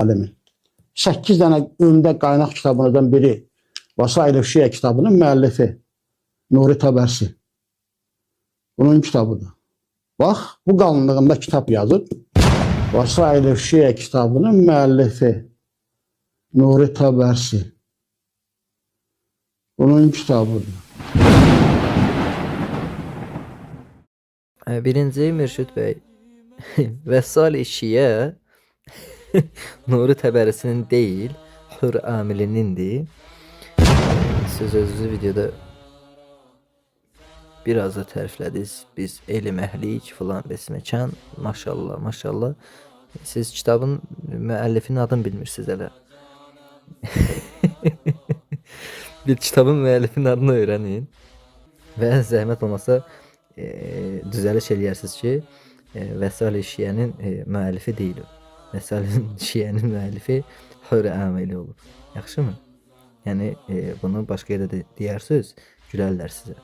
Alemin. 8 dənə öndə qaynaq kitablardan biri Vasail Şiyə kitabının müəllifi Nuri Təbərsi. Bunun kitabıdır. Bax, bu qalınlığında kitab yazır. Vasail Şiyə kitabının müəllifi Nuri Təbərsi. Bunun kitabıdır. Birinci Mürşid bəy, Vasail Şiyə Nuri Təbərisinin deyil, Hür Amilinindir. Siz özünüzü videoda biraz da təriflədiniz. Biz elm əhliyik filan besməkan. Maşallah, maşallah. Siz kitabın müəllifinin adını bilmirsiniz hələ. Bir kitabın müəllifinin adını öyrənin və zəhmət olmasa düzəliş eləyərsiniz ki, Vasail Şiyənin müəllifi deyil. Vasail Şiyənin müəllifi Hür Amili olur. Yaxşımı? Yəni bunu başqa yerdə deyərsiniz, gülərlər sizə.